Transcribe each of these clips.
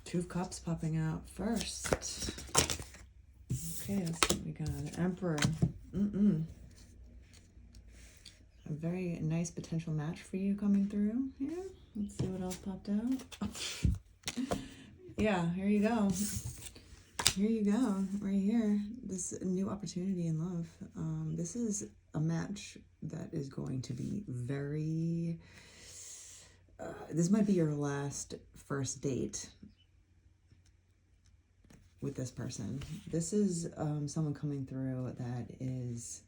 Two of Cups popping out first. Okay, let's see what we got. Emperor. A very nice potential match for you coming through here. Let's see what else popped out. Yeah, here you go. Here you go, right here. This new opportunity in love. This is a match that is going to be very... this might be your last first date with this person. This is someone coming through that is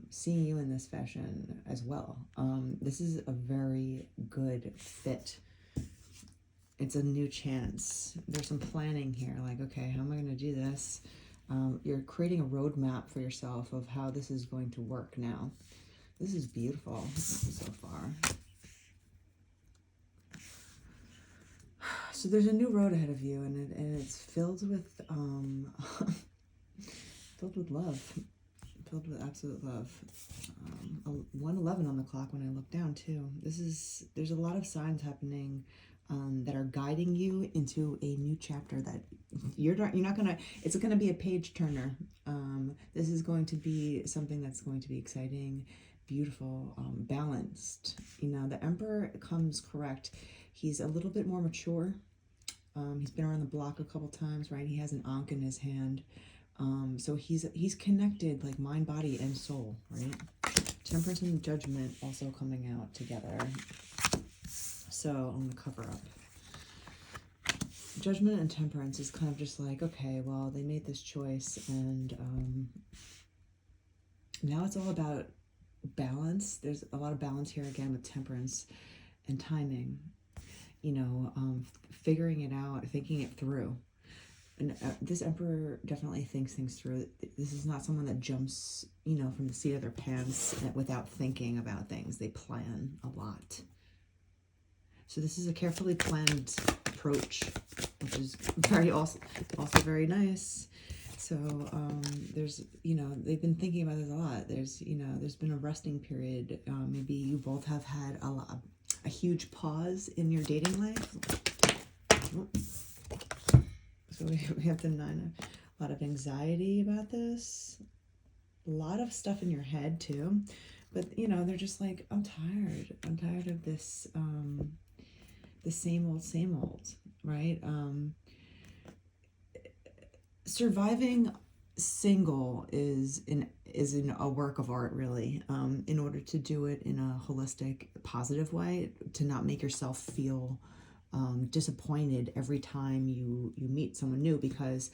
seeing you in this fashion as well. This is a very good fit. It's a new chance. There's some planning here, like, okay, how am I going to do this? You're creating a roadmap for yourself of how this is going to work now. This is beautiful so far. So there's a new road ahead of you, and it's filled with filled with love, filled with absolute love. 1:11 on the clock when I look down too. There's a lot of signs happening that are guiding you into a new chapter that you're not gonna. It's gonna be a page turner. This is going to be something that's going to be exciting, beautiful, balanced. You know, the Emperor comes correct. He's a little bit more mature. He's been around the block a couple times, right? He has an Ankh in his hand. So he's connected, like mind, body, and soul, right? Temperance and Judgment also coming out together. So I'm going to cover up. Judgment and Temperance is kind of just like, okay, well, they made this choice, and now it's all about balance. There's a lot of balance here again with Temperance and timing. You know, figuring it out, thinking it through. And this Emperor definitely thinks things through. This is not someone that jumps, you know, from the seat of their pants without thinking about things. They plan a lot. So this is a carefully planned approach, which is very also very nice. So there's, you know, they've been thinking about this a lot. There's, you know, there's been a resting period. Maybe you both have had a huge pause in your dating life. So we have the 9, a lot of anxiety about this, a lot of stuff in your head too. But, you know, they're just like, I'm tired of this, the same old, right? Surviving single is in a work of art, really. In order to do it in a holistic, positive way, to not make yourself feel disappointed every time you meet someone new, because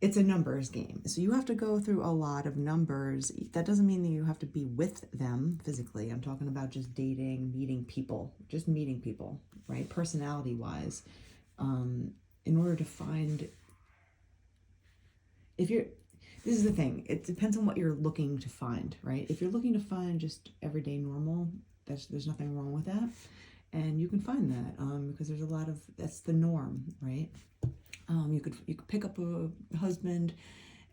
it's a numbers game. So you have to go through a lot of numbers. That doesn't mean that you have to be with them physically. I'm talking about just dating, meeting people, right? Personality wise, in order to find, this is the thing, it depends on what you're looking to find, right? If you're looking to find just everyday normal, there's nothing wrong with that. And you can find that because there's a lot of, that's the norm, right? You could pick up a husband,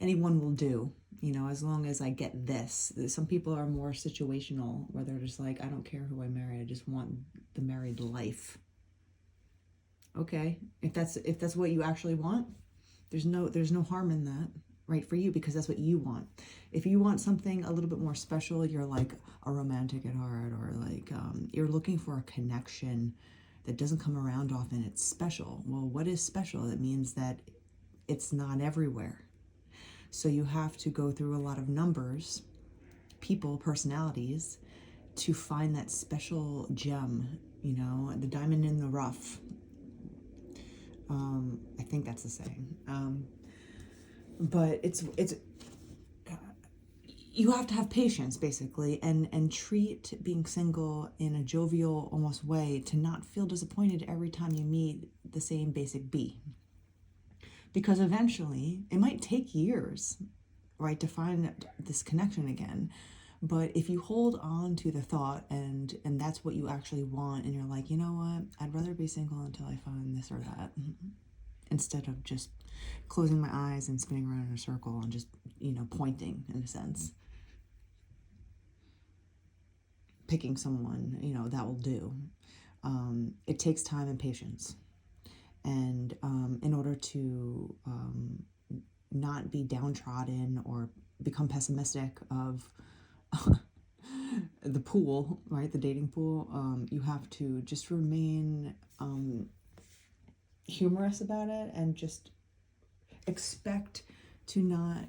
anyone will do, you know, as long as I get this. Some people are more situational, where they're just like, I don't care who I marry, I just want the married life. Okay, if that's what you actually want, there's no harm in that, right, for you, because that's what you want. If you want something a little bit more special, you're like a romantic at heart, or like you're looking for a connection that doesn't come around often, it's special. Well, what is special? It means that it's not everywhere. So you have to go through a lot of numbers, people, personalities, to find that special gem, you know, the diamond in the rough. I think that's the saying. But it's you have to have patience, basically, and treat being single in a jovial, almost way, to not feel disappointed every time you meet the same basic B. Because eventually, it might take years, right, to find this connection again. But if you hold on to the thought and that's what you actually want, and you're like, you know what, I'd rather be single until I find this or that, instead of just closing my eyes and spinning around in a circle and just, you know, pointing, in a sense. Picking someone, you know, that will do. it takes time and patience. And in order to not be downtrodden or become pessimistic of the pool, right, the dating pool, you have to just remain humorous about it and just expect to not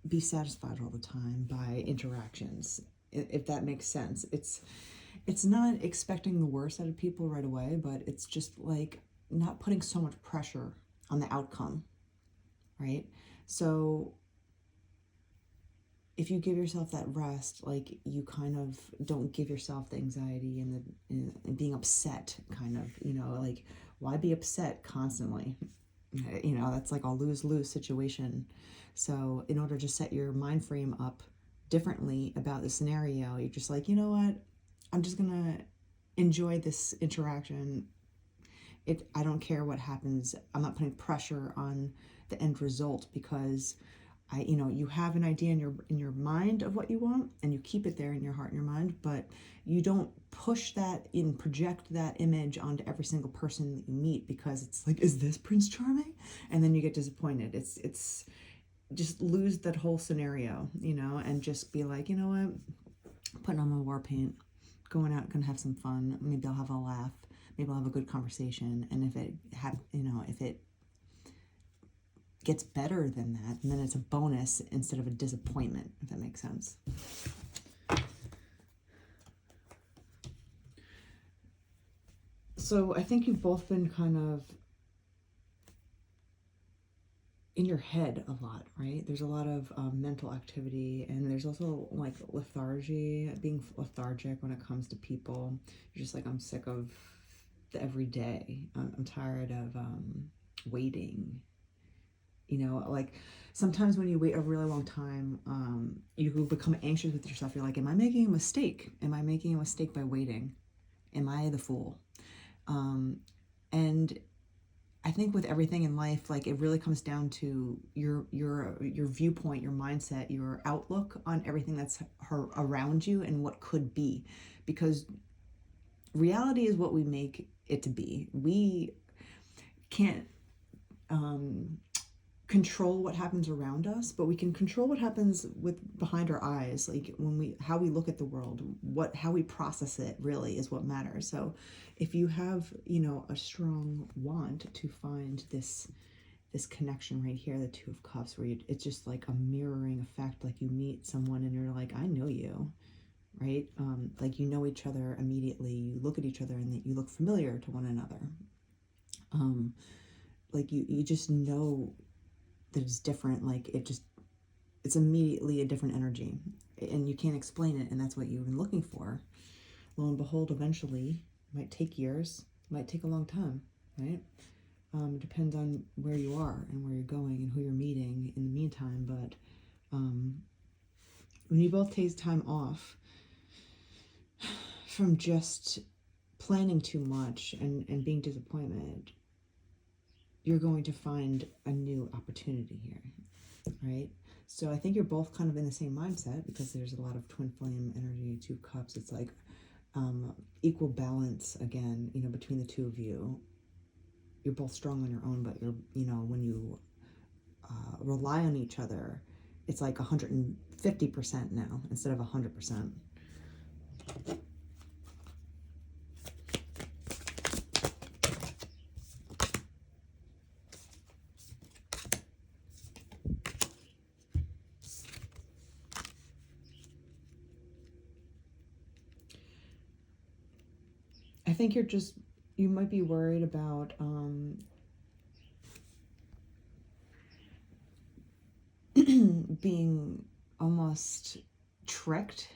be satisfied all the time by interactions, if that makes sense. It's not expecting the worst out of people right away, but it's just like not putting so much pressure on the outcome, right? So if you give yourself that rest, like you kind of don't give yourself the anxiety and being upset, kind of, like, why be upset constantly? That's like a lose-lose situation. So in order to set your mind frame up differently about the scenario, you're just like, you know what? I'm just gonna enjoy this interaction. I don't care what happens. I'm not putting pressure on the end result, because you have an idea in your mind of what you want, and you keep it there in your heart and your mind, but you don't push that and project that image onto every single person that you meet, because it's like, is this Prince Charming? And then you get disappointed. It's just lose that whole scenario, and just be like, you know what, putting on my war paint, going out, gonna have some fun. Maybe I'll have a laugh. Maybe I'll have a good conversation. And if it gets better than that, and then it's a bonus instead of a disappointment, if that makes sense. So I think you've both been kind of in your head a lot, right? There's a lot of mental activity, and there's also like lethargy, being lethargic when it comes to people. You're just like, I'm sick of the everyday. I'm tired of waiting. Like sometimes when you wait a really long time, you become anxious with yourself. You're like, am I making a mistake? Am I making a mistake by waiting? Am I the fool? And I think with everything in life, like, it really comes down to your viewpoint, your mindset, your outlook on everything that's around you and what could be, because reality is what we make it to be. We can't control what happens around us, but we can control what happens behind our eyes, like how we look at the world, how we process it really is what matters. So if you have a strong want to find this connection right here, the Two of Cups, where it's just like a mirroring effect, like you meet someone and you're like, I know you, right? Like you know each other immediately, you look at each other and you look familiar to one another. Like you just know that it's different. Like it's immediately a different energy, and you can't explain it, and that's what you've been looking for. Lo and behold, eventually, it might take years, it might take a long time, right? It depends on where you are and where you're going and who you're meeting in the meantime. But when you both take time off from just planning too much and being disappointed, you're going to find a new opportunity here, right? So I think you're both kind of in the same mindset, because there's a lot of twin flame energy, Two Cups. It's like equal balance again, between the two of you. You're both strong on your own, but when you rely on each other, it's like 150% now instead of 100%. I think you might be worried about being almost tricked.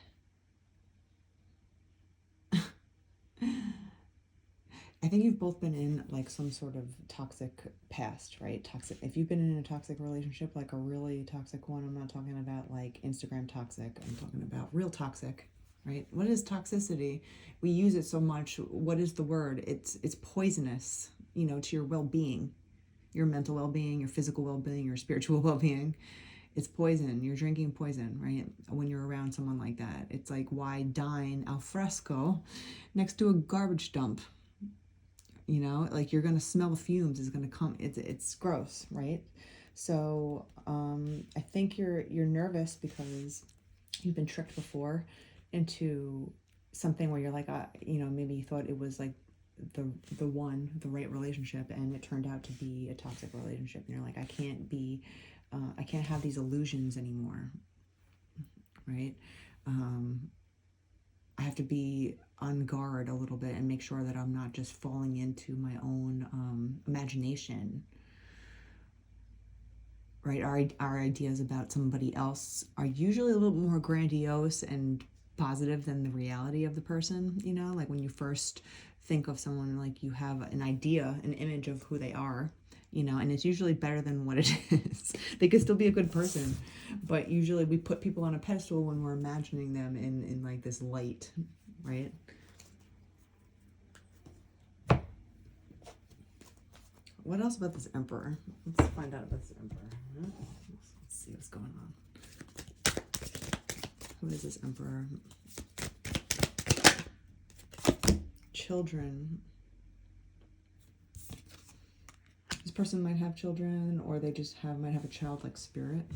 I think you've both been in like some sort of toxic past, right? Toxic. If you've been in a toxic relationship, like a really toxic one, I'm not talking about like Instagram toxic. I'm talking about real toxic, right? What is toxicity? We use it so much. What is the word? It's poisonous, to your well-being, your mental well-being, your physical well-being, your spiritual well-being. It's poison. You're drinking poison, right? When you're around someone like that, it's like, why dine al fresco next to a garbage dump? you know, like you're gonna smell the fumes is gonna come. It's gross, right? So I think you're nervous because you've been tricked before into something where you're like, you know, maybe you thought it was like the right relationship, and it turned out to be a toxic relationship, and you're like, I can't have these illusions anymore, right? I have to be on guard a little bit and make sure that I'm not just falling into my own imagination, right? Our ideas about somebody else are usually a little more grandiose and positive than the reality of the person, you know? Like when you first think of someone, like you have an idea, an image of who they are, you know, and it's usually better than what it is. They could still be a good person, but usually we put people on a pedestal when we're imagining them in like this light, right? What else about this emperor? Let's find out about this emperor. Let's see what's going on. Who is this emperor? Children. This person might have children, or they just might have a childlike spirit.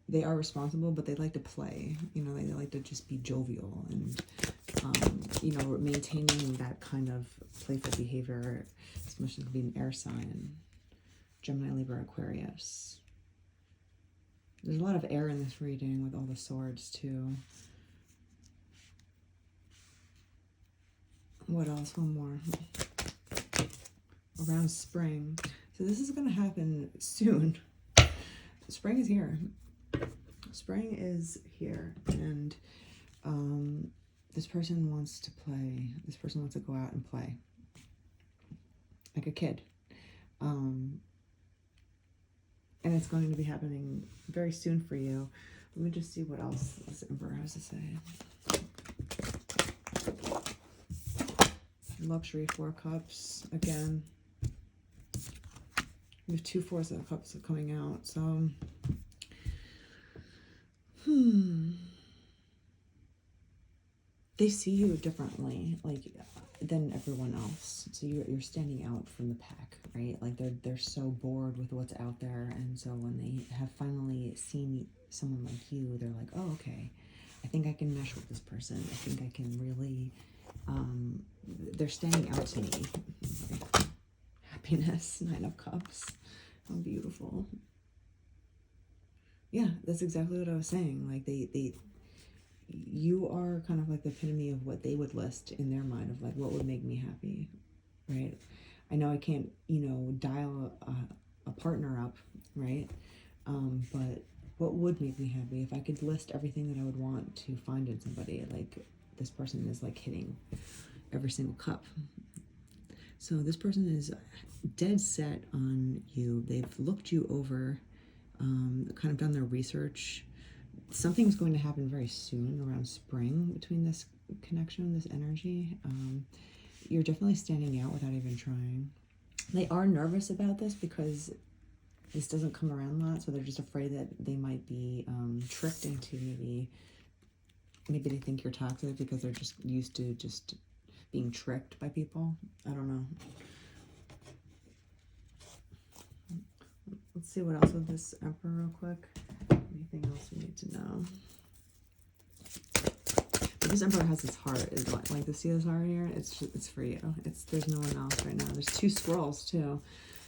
They are responsible, but they like to play. You know, they like to just be jovial and, you know, maintaining that kind of playful behavior. This person could be an air sign. Gemini, Libra, Aquarius. There's a lot of air in this reading with all the swords, too. What else? One more. Around spring. So this is going to happen soon. Spring is here. Spring is here. And this person wants to play. This person wants to go out and play. Like a kid. And it's going to be happening very soon for you. Let me just see what else this emperor has to say. Luxury, 4 cups again. We have 2 fours of cups coming out. So, they see you differently, like than everyone else. So you're standing out from the pack, right? Like they're so bored with what's out there, and so when they have finally seen someone like you, they're like, oh, okay, I think I can mesh with this person. I think I can really. They're standing out to me. Like, happiness, 9 of Cups. How beautiful. Yeah, that's exactly what I was saying. Like you are kind of like the epitome of what they would list in their mind of like what would make me happy, right? I know I can't, you know, dial a partner up, right? But what would make me happy if I could list everything that I would want to find in somebody? Like this person is like hitting every single cup. So this person is dead set on you. They've looked you over, kind of done their research. Something's going to happen very soon around spring between this connection, this energy. You're definitely standing out without even trying. They are nervous about this because this doesn't come around a lot, so they're just afraid that they might be tricked into maybe they think you're toxic because they're just used to just being tricked by people. I don't know. Let's see what else with this emperor real quick. Anything else we need to know? But this emperor has his heart. Is like the see this heart here? It's for you. There's no one else right now. There's 2 scrolls too.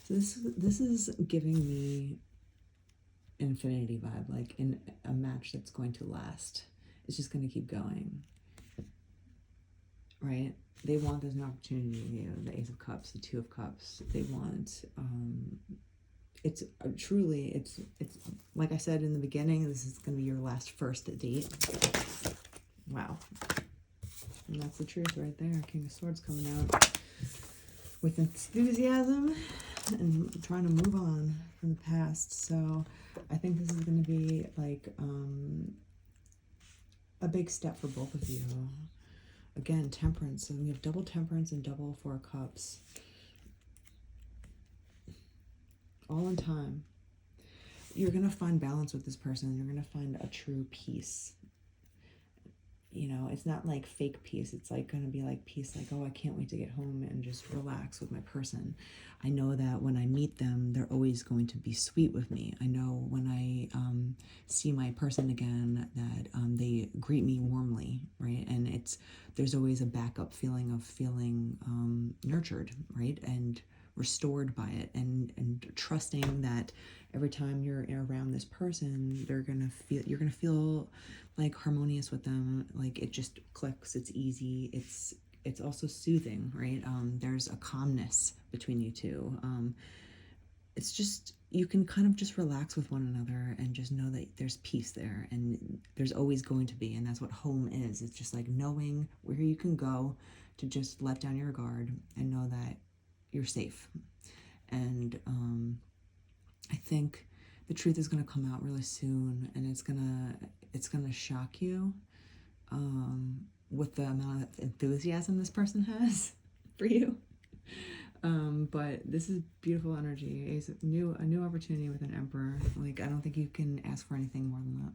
So this is giving me infinity vibe, like in a match that's going to last. It's just going to keep going, right? They want there's an opportunity with you. The Ace of Cups, the 2 of Cups. They want. It's truly. It's like I said in the beginning. This is going to be your last first date. Wow, and that's the truth right there. King of Swords coming out with enthusiasm and trying to move on from the past. So I think this is going to be like a big step for both of you. Again, temperance. So we have double temperance and double 4 cups. All in time. You're going to find balance with this person. You're going to find a true peace. it's not like fake peace. It's like going to be like peace, like, oh, I can't wait to get home and just relax with my person. I know that when I meet them, they're always going to be sweet with me. I know when I see my person again that they greet me warmly, right? And there's always a backup feeling of feeling nurtured, right? And restored by it, and trusting that every time you're around this person, you're gonna feel like harmonious with them. Like it just clicks. It's easy. It's also soothing, right? There's a calmness between you two. It's just, you can kind of just relax with one another and just know that there's peace there, and there's always going to be. And that's what home is. It's just like knowing where you can go to just let down your guard and know that you're safe. And I think the truth is going to come out really soon, and it's gonna shock you with the amount of enthusiasm this person has for you. But this is beautiful energy. It's a new opportunity with an Emperor. Like, I don't think you can ask for anything more than that.